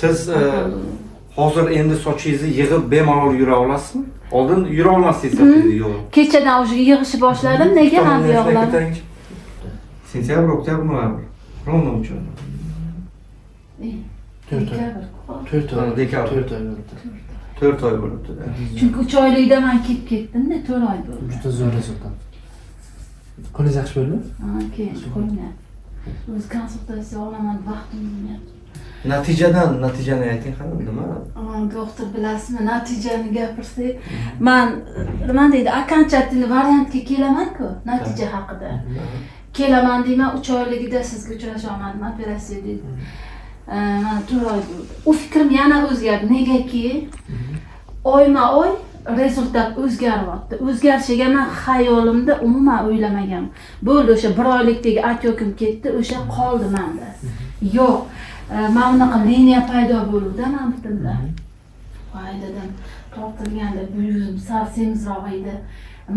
Siz hozir endi sochingizni yig'ib bemalol yura olasizmi? Oldin yura olmasangiz sochingizni yo'q. Kechadan уже yig'ishni boshladim. Nega ham yo'qlar? Sentyabr, oktyabr, noyabr. Ровно uchun. Dekabr. 4 oy bo'libdi. Chunki 3 oylikda men kelib ketdim-da, 4 oy bo'ldi. Juda zo'r rezultat. Qo'lingiz yaxshi bo'ldimi? Ha, keyin qo'yman. O'z konsultatsiya olaman, vaqtim bo'lmayapti. Natijani ayting qani nima? Doktor bilasizmi, natijani gapirsak, men nima deydi, окончательный variantga kelaman-ku, natija haqida. Kelaman deyman, 3 oyligida sizga uchrasha olmadim, operatsiya deydi. Mana 4 oy bo'ldi. U fikrim yana o'zgardi. Negaki, oyma-oy rezultat o'zgaryapti. O'zgarishiga men xayolimda umuman o'ylamaganman. Bo'ldi, o'sha 1 oylikdagi atyokim ketdi, o'sha qoldi menda. Yo'q, men unaqa liniya paydo bo'ldi men bitimda. Voy dedim, tortilganda bu yuzim sal semizroq edi.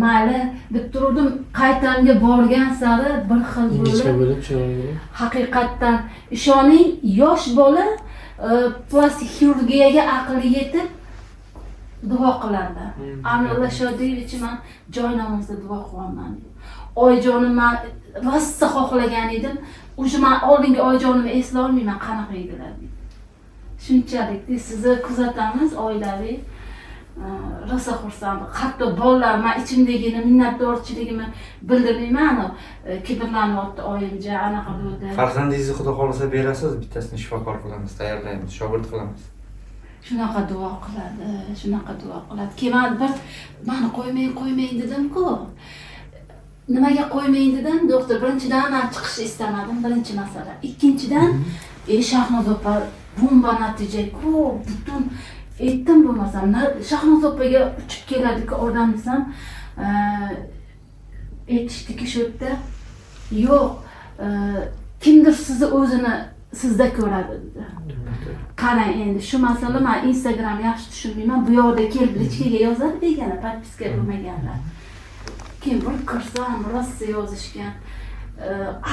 Mayli deb turdim, qaytamga borgan sari bir xil bo'lib, haqiqatdan ishoning, yosh bola plastik xirurgiyaga aqli yetib duo qiladi. Amalla Shodiyevich, men joy namozida duo qilaman. Oyijonim men rosa xohlagan edim. O'sha men oldingi oyijonimni esla olmayman, qanaqa edilar. Shunchalik sizni kuzatamiz oilaviy. Rosa xursandman. Hatto bolalar men ichimdagini minnatdorchiligimni bildirmayman. Kibrlanyapti oyimja, anaqa bo'ldi. Farzandingizni xudo xolasa berasiz, bittasini shifokor qilamiz, tayyorlaymiz, shogird qilamiz. Shunaqa duo qiladi, shunaqa duo qiladi. Keyin bir meni qo'ymang dedim-ku. Nimaga qo'ymaying dedim? Doktor, birinchidan men chiqishni istamadim, birinchi masala. Ikkinchidan, Shahnoz opa bomba natija-ku, butun aytdim bo'lmasam, Shahnoz opaga uchib keladi-ku odam desam, aytishdiki shu yerda, yo'q, kimdir sizni o'zini sizda ko'radi dedi. Qarang endi shu masala, men Instagram yaxshi tushunmayman, bu yoqda kelib lichkaga yozadi degani, podpiska bo'lmaganlar. Keyin bir kirsam, rosa yozishgan.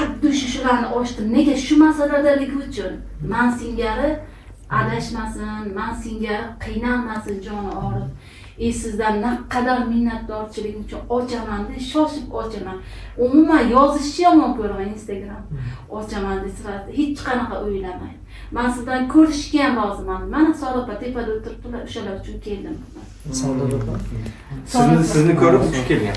Addushi shularni ochdim. Nega shu masaladaligi uchun? Men singari adashmasin, men singari qiynalmasin joni og'rib. Sizdan naqadar minnatdorchiligim uchun ochaman deb shoshib ochaman. Umuman yozishni yomon ko'raman Instagram. Ochaman deb sifatida hech qanaqa o'ylamay. Men sizdan ko'rishga ham roziman. Mana Salopa tepada o'tiribdilar, o'shalar uchun keldim. Salopa. Sizni ko'rib xush kelgan.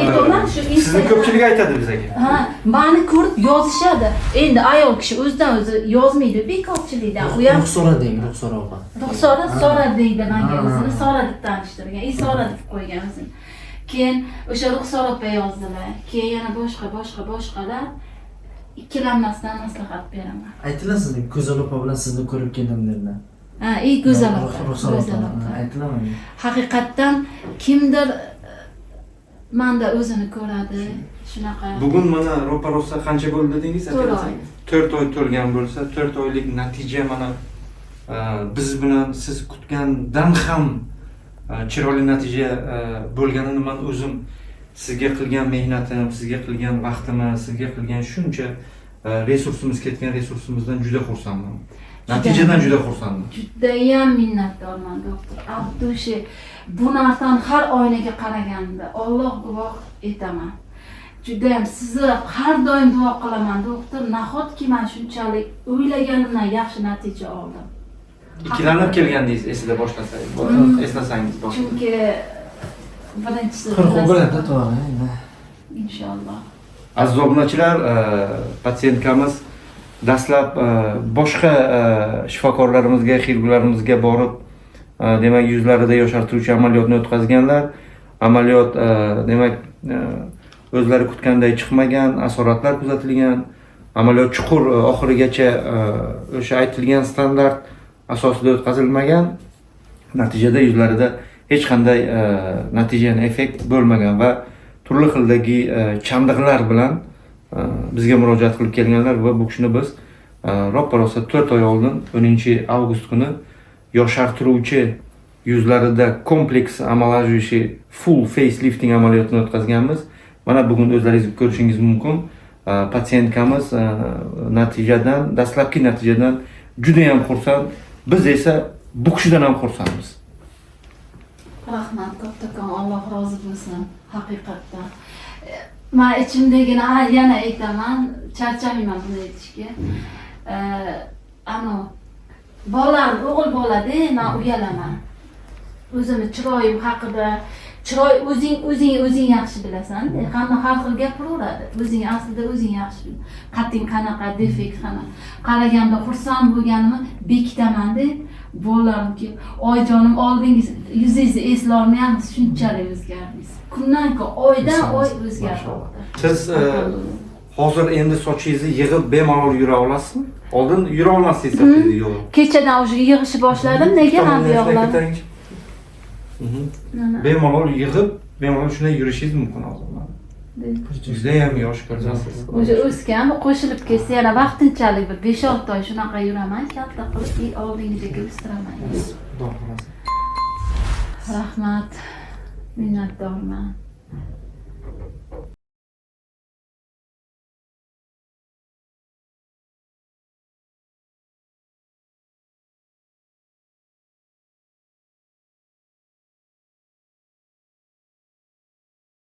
Aytaman shu Sizni ko'pchilik aytadi bizga. Ha, meni ko'rib yozishadi. Endi ayol kishi o'zidan o'zi yozmaydi, bekorchilikdan. U ham Ruxsora deng, Ruxsora opa. Ruxsora deydi menga, o'zini Sora deb tanishtirgan. Sora deb qo'ygan o'zini. Keyin o'sha Ruxsora opa yozdilar. Keyin yana boshqalar ikkilanmasdan maslahat beraman. Aytdilar sizga Go'zal opa bilan sizni ko'rib keldim dedilar. Ha, Go'zal opa. Ruxsora opa. Aytdilarmi? Haqiqatdan kimdir menda o'zini ko'radi. Shunaqa. Bugun mana ro'parosa qancha bo'ldi dedingiz? 4 oy. 4 oy to'lgan bo'lsa, 4 oylik natija mana biz bilan siz kutgandan ham chiroyli natija bo'lganini men o'zim sizga qilgan mehnatim, sizga qilgan vaqtimiz, sizga qilgan shuncha resursimiz ketgan resursimizdan juda xursandman. Natijadan juda xursandman. Judayam minnatdorman doktor. Abdushi, bu narsani har oynaga qaraganda Alloh guvoh etaman. Judayam sizni har doim duo qilaman doktor. Nahotki men shunchalik o'ylaganimdan yaxshi natija oldim. Ikkilanib kelgandingiz esida boshlasangiz, eslasangiz boshqa. Chunki birinchisi 40 bo'ladi to'g'ri. Inshaalloh. Aziz obunachilar, patsientkamiz dastlab boshqa shifokorlarimizga, xirurglarimizga borib, demak yuzlarida yoshartiruvchi amaliyotni o'tkazganlar. Amaliyot demak o'zlari kutganday chiqmagan, asoratlar kuzatilgan. Amaliyot chuqur oxirigacha o'sha aytilgan standart asosida o'tkazilmagan. Natijada yuzlarida hech qanday natijani effekt bo'lmagan va turli xildagi chandiqlar bilan bizga murojaat qilib kelganlar va bu kishini biz ro'parosa 4 oy oldin 10-avgust kuni yoshartiruvchi yuzlarida kompleks amalajushi full facelifting amaliyotini o'tkazganmiz. Mana bugun o'zlaringiz ko'rishingiz mumkin. Patsientkamiz dastlabki natijadan juda ham xursand Biz esa bu kishidan ham xursandmiz. Rahmat kattakon, Alloh rozi bo'lsin. Haqiqatdan. Men ichimdagina yana aytaman, charchamayman buni aytishga. Ana bolalar o'g'il bolada, men uyalaman. O'zimni chiroyim haqida, chiroy o'zing yaxshi bilasan. Hamma har xil gapiraveradi. O'zing aslida o'zing yaxshi bil. Qatting qanaqa, defekt qanaqa. Qaraganda xursand bo'lganimni bekitaman deb bolalarniki, "Oyjonim oldingiz yuzingizni eslolmayapsiz, shunchalik o'zgardingiz." Kundan kun, oydan oy o'zgarmoqda. Siz hozir endi sochingizni yig'ib bemalol yura olasizmi? Oldin yura olmasangiz edi yo'q. Kechadan o'sha yig'ishni boshladim. Nega ham yo'qlar? Bemalol yig'ib, bemalol shunday yurishingiz mumkin hozir. Juda ham yosh ko'rinasiz. O'sha o'sgan, qo'shilib kelsa yana vaqtinchalik bir 5-6 oy shunaqa yuraman, katta qilib oldingizga o'stiraman. Xudo xohlasa. Rahmat. Minnatdorman.